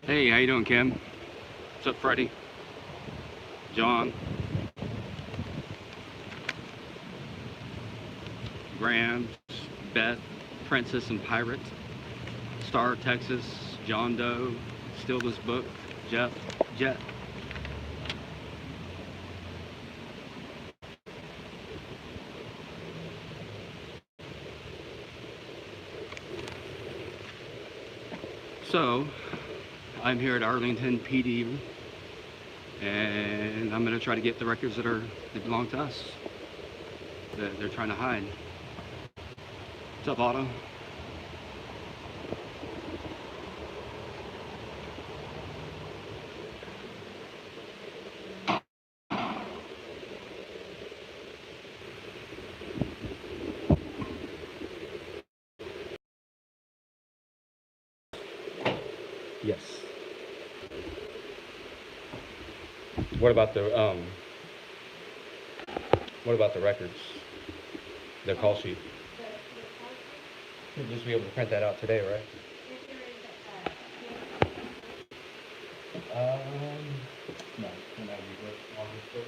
Hey, how you doing, Kim? What's up, Freddie? John? Grams? Beth? Princess and Pirate? Star, Texas? John Doe? Steal This Book? Jeff? Jet? So, I'm here at Arlington PD, and I'm gonna try to get the records that belong to us, that they're trying to hide. What's up, Otto? Yes. What about the records? Their call sheet. You'll just be able to print that out today, right? No, can that be good on this book?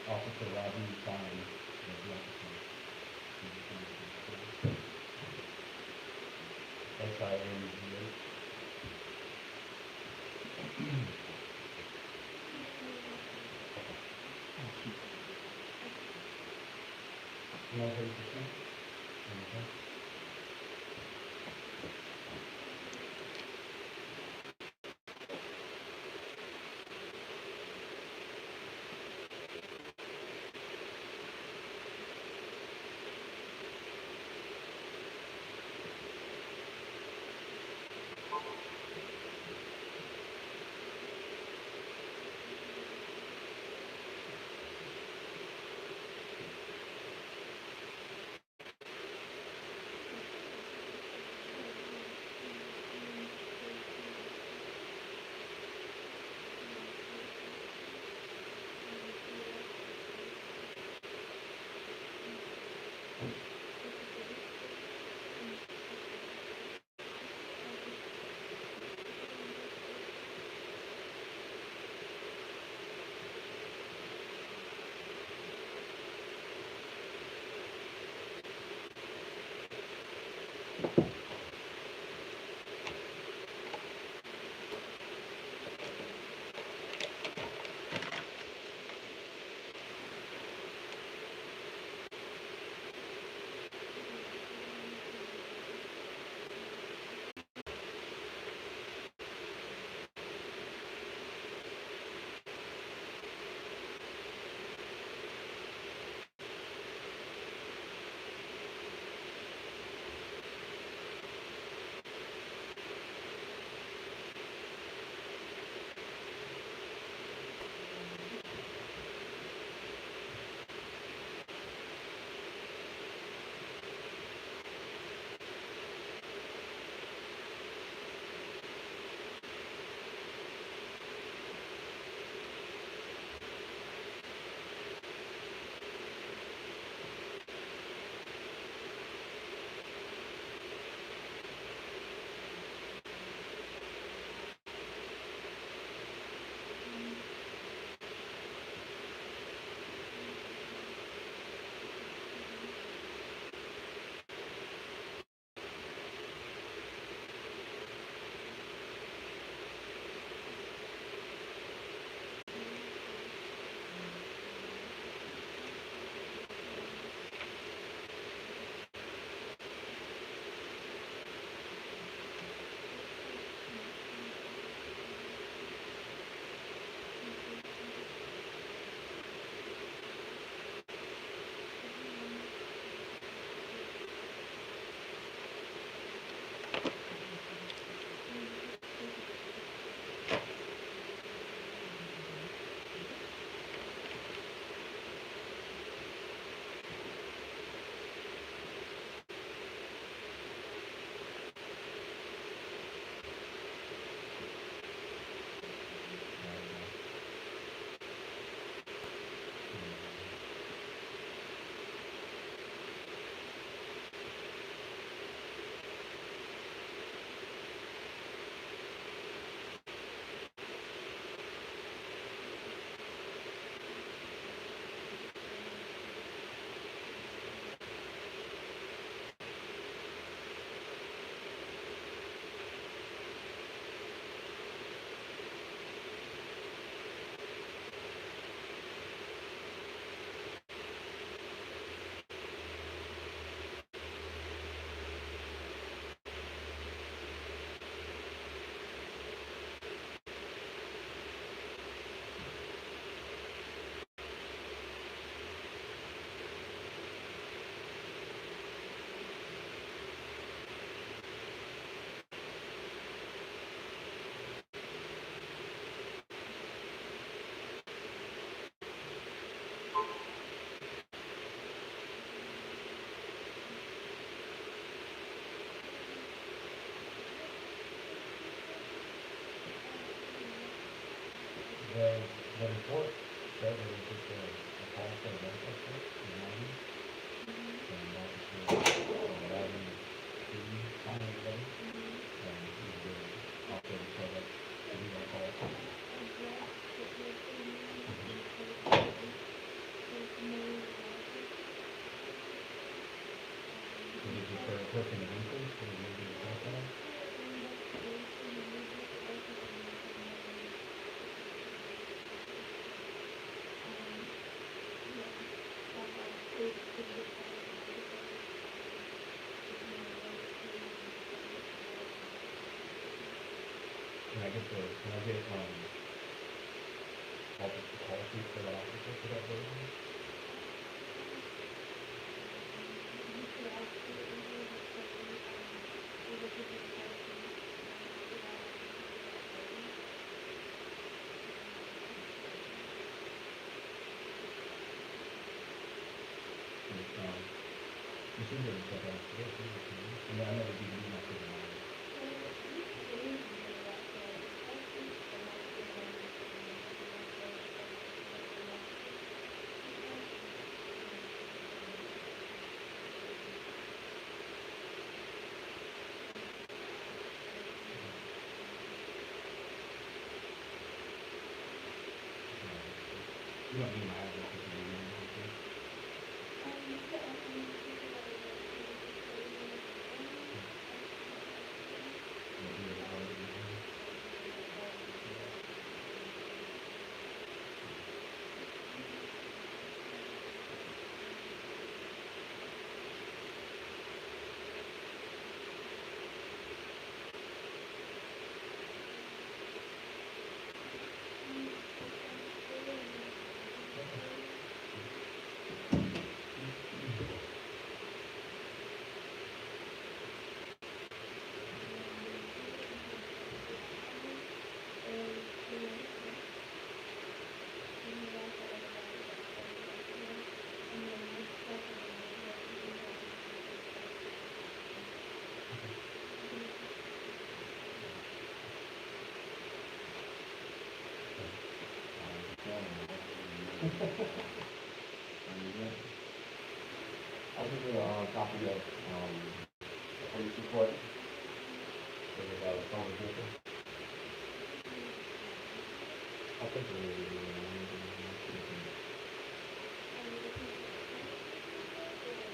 Officer Robbie signed. S-I-N-G-A. The report said it was just a call for a medical check in Maggie. And that was for 11 to find everybody. And the operator showed up to do that call. Was it just for a person in interest or maybe a person? Can I get all the call sheet for that officer for that building? You should get that out. I mean, I know the DVD not for the line. You don't need my address if you need it. I'll give you a copy of the police report. So we have a conversation. I'll take it.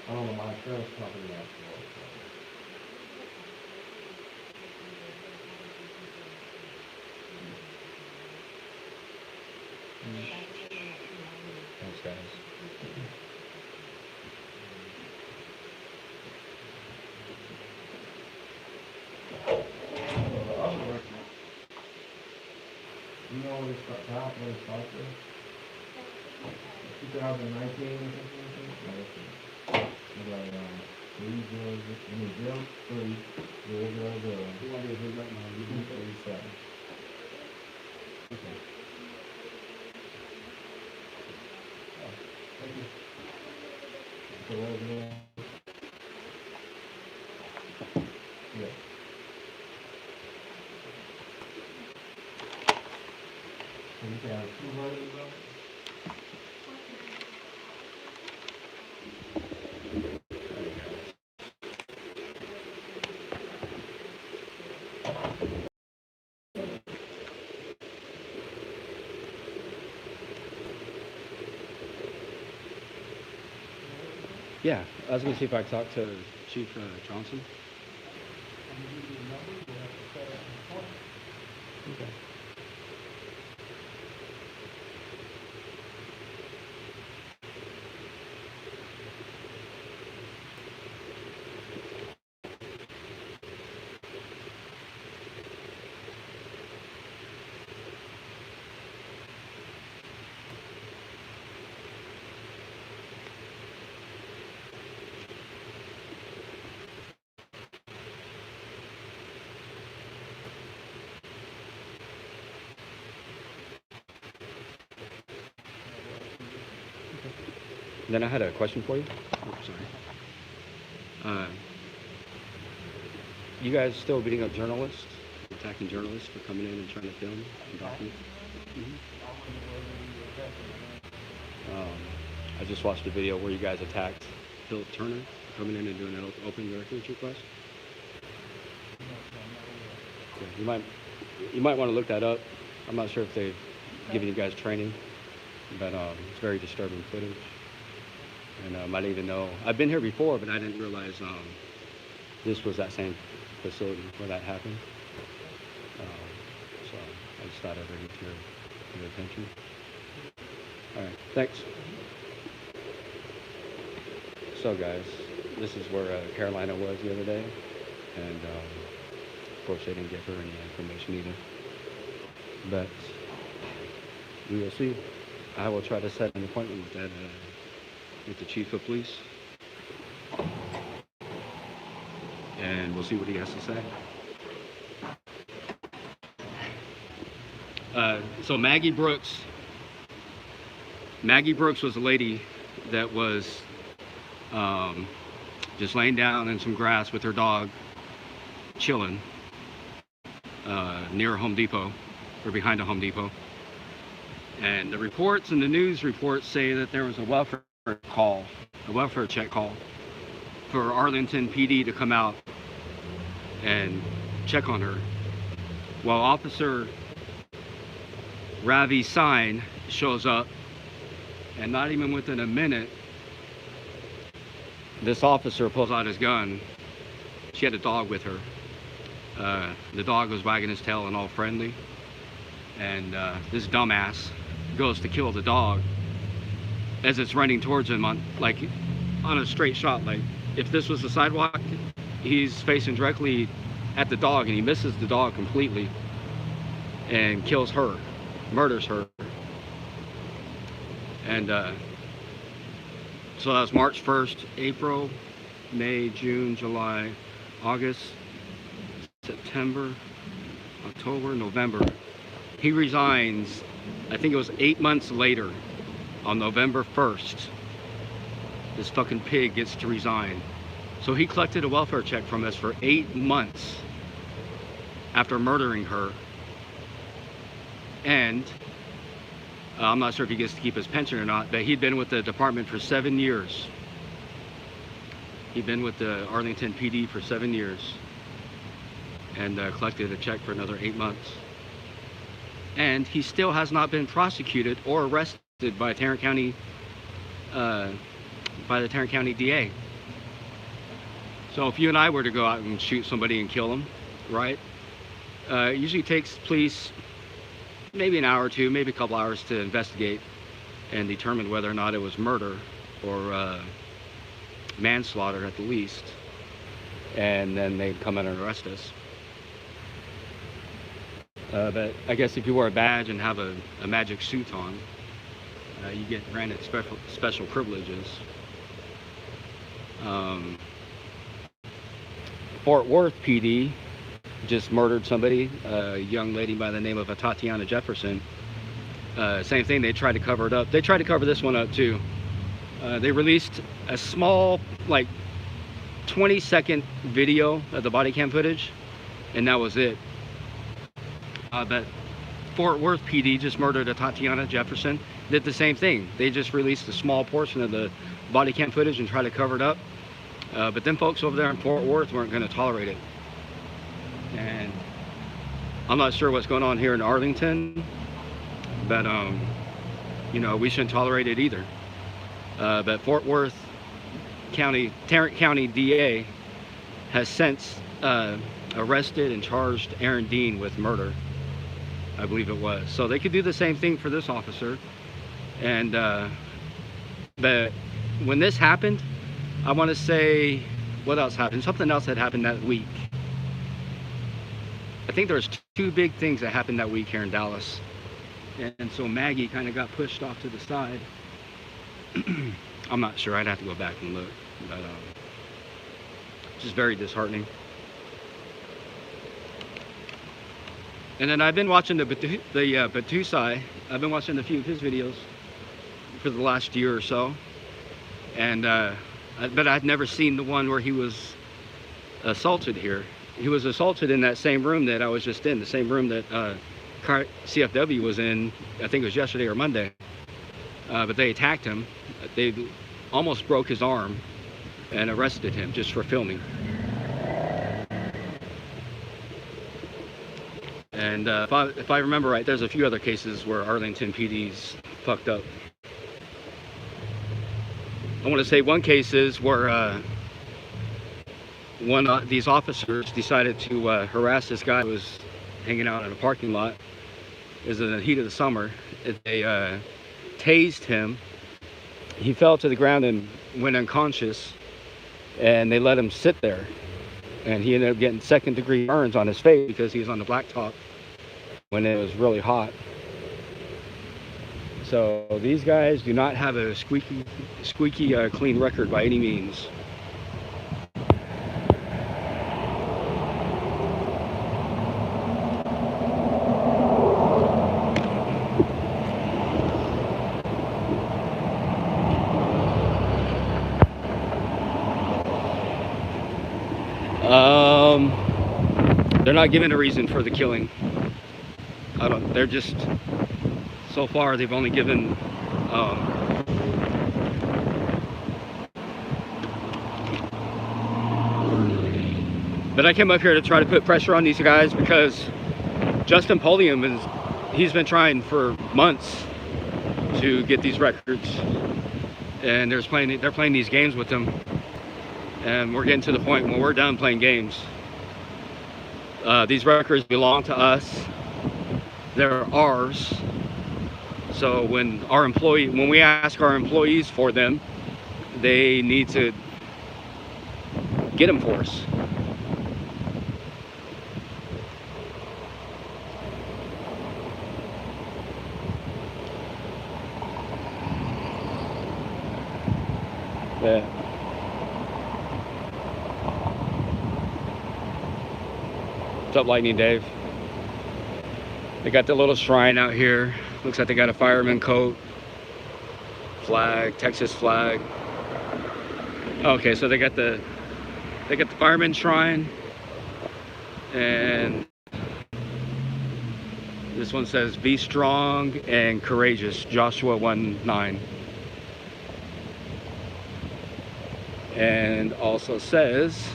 I don't know, my insurance company asked for it. Thanks, guys. You know what it's about, what it's like for? 2019 or something like that? It's like, 3-0-3-0-0. You want to do that now? You do 37. Okay. Thank you. So what was it? Yeah. So you can have 2 versions of it? Yeah, I was gonna see if I could talk to Chief Johnson. Okay. Then I had a question for you. Oh, sorry. You guys still beating up journalists, attacking journalists for coming in and trying to film and document? Mm-hmm. I just watched a video where you guys attacked Phil Turner coming in and doing an open records request. Yeah, you might want to look that up. I'm not sure if they've given you guys training, but it's very disturbing footage. And I didn't even know. I've been here before, but I didn't realize this was that same facility where that happened. So I just thought I'd bring it to your attention. All right, thanks. So guys, this is where Carolina was the other day, and of course they didn't give her any information either. But we will see. I will try to set an appointment with that with the chief of police, and we'll see what he has to say. So Maggie Brooks was a lady that was just laying down in some grass with her dog, chilling near Home Depot, or behind a Home Depot. And the reports and the news reports say that there was a welfare check call for Arlington PD to come out and check on her. Well, Officer Ravi Sign shows up, and not even within a minute, this officer pulls out his gun. She had a dog with her. The dog was wagging his tail and all friendly, and this dumbass goes to kill the dog as it's running towards him on a straight shot. Like, if this was the sidewalk, he's facing directly at the dog, and he misses the dog completely and kills her, murders her. And so that was March 1st, April, May, June, July, August, September, October, November. He resigns, I think it was 8 months later, on November 1st. This fucking pig gets to resign. So he collected a welfare check from us for 8 months after murdering her. And I'm not sure if he gets to keep his pension or not, but he'd been with the department for 7 years. He'd been with the Arlington PD for 7 years, and collected a check for another 8 months. And he still has not been prosecuted or arrested by Tarrant County, by the Tarrant County DA. So if you and I were to go out and shoot somebody and kill them, right? It usually takes police maybe an hour or two, maybe a couple hours to investigate and determine whether or not it was murder or manslaughter at the least. And then they'd come in and arrest us. But I guess if you wear a badge and have a magic suit on, you get granted special privileges. Fort Worth PD just murdered somebody, a young lady by the name of Tatiana Jefferson. Same thing, they tried to cover it up. They tried to cover this one up too. They released a small, like 20-second video of the body cam footage, and that was it. But Fort Worth PD just murdered a Tatiana Jefferson, did the same thing. They just released a small portion of the body cam footage and tried to cover it up. But them folks over there in Fort Worth weren't going to tolerate it. And I'm not sure what's going on here in Arlington, but you know, we shouldn't tolerate it either. But Fort Worth County, Tarrant County DA has since arrested and charged Aaron Dean with murder, I believe it was. So they could do the same thing for this officer. And but when this happened, I want to say, what else happened? Something else had happened that week. I think there was two big things that happened that week here in Dallas. And so Maggie kind of got pushed off to the side. I'm not sure, I'd have to go back and look, but just very disheartening. And then I've been watching the Batusai. I've been watching a few of his videos for the last year or so. And but I'd never seen the one where he was assaulted here. He was assaulted in that same room that I was just in, the same room that CFW was in, I think it was yesterday or Monday. but they attacked him. They almost broke his arm and arrested him just for filming. And if I remember right, there's a few other cases where Arlington PD's fucked up. I want to say one case is where these officers decided to harass this guy who was hanging out in a parking lot. It was in the heat of the summer. They tased him. He fell to the ground and went unconscious, and they let him sit there. And he ended up getting second-degree burns on his face because he was on the blacktop when it was really hot. So these guys do not have a squeaky clean record by any means. They're not given a reason for the killing. They're just, so far they've only given but I came up here to try to put pressure on these guys because Justin Polium he's been trying for months to get these records, and they're playing these games with them, and we're getting to the point when we're done playing games. These records belong to us. They're ours. So when we ask our employees for them, they need to get them for us. Yeah. What's up, Lightning Dave? They got the little shrine out here. Looks like they got a fireman coat, flag, Texas flag. Okay, so they got the fireman shrine, and this one says, "Be strong and courageous," Joshua 1:9. And also says,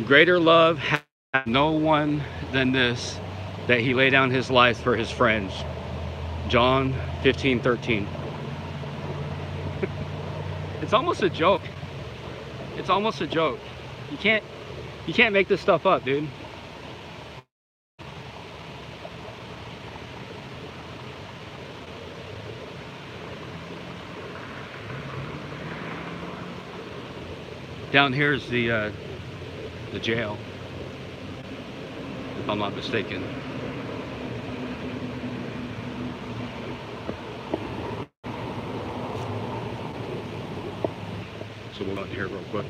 "Greater love hath no one than this, that he lay down his life for his friends." John 15:13. It's almost a joke. It's almost a joke. You can't make this stuff up, dude. Down here is the jail, if I'm not mistaken. So we'll go in here real quick.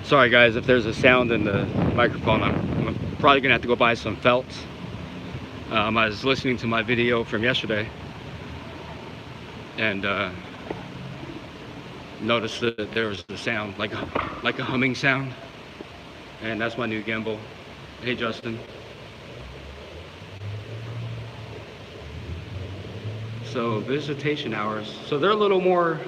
Sorry guys if there's a sound in the microphone. I'm probably gonna have to go buy some felt. I was listening to my video from yesterday and noticed that there was the sound, like a humming sound, and that's my new gimbal. Hey Justin. So visitation hours. So they're a little more.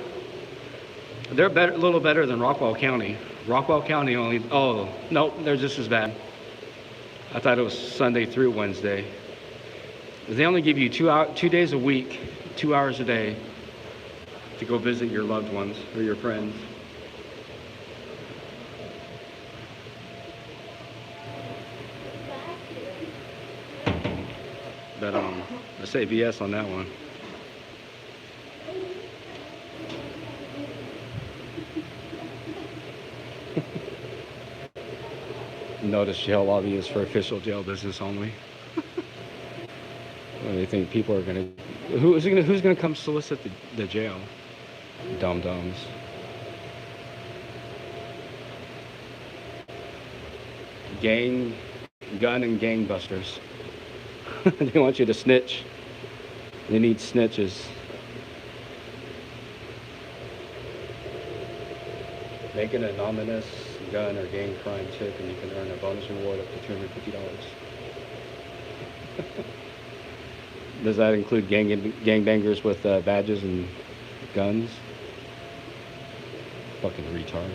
They're a little better than Rockwall County. Rockwall County only, oh, no, they're just as bad. I thought it was Sunday through Wednesday. They only give you 2 days a week, 2 hours a day to go visit your loved ones or your friends. But I say BS on that one. Notice jail lobby is for official jail business only. What do you think people are gonna? Who's gonna come solicit the jail? Dum-dums. gun and gang busters. They want you to snitch. They need snitches. Make an anonymous gun or gang crime tip and you can earn a bonus reward up to $250. Does that include gangbangers with badges and guns? Fucking retards.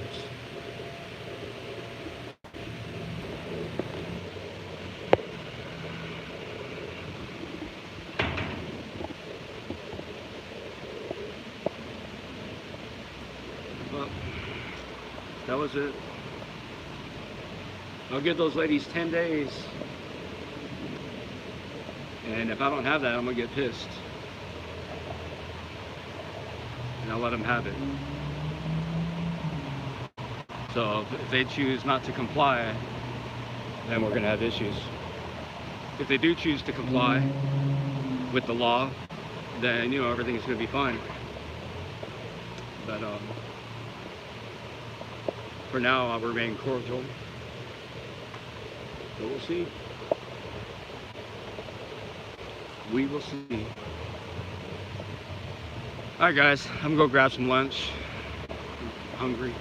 Well, that was it. I'll give those ladies 10 days. And if I don't have that, I'm gonna get pissed. And I'll let them have it. So if they choose not to comply, then we're gonna have issues. If they do choose to comply with the law, then you know everything's gonna be fine. But for now, I'll remain cordial. But we'll see. We will see. Alright guys, I'm gonna go grab some lunch. I'm hungry.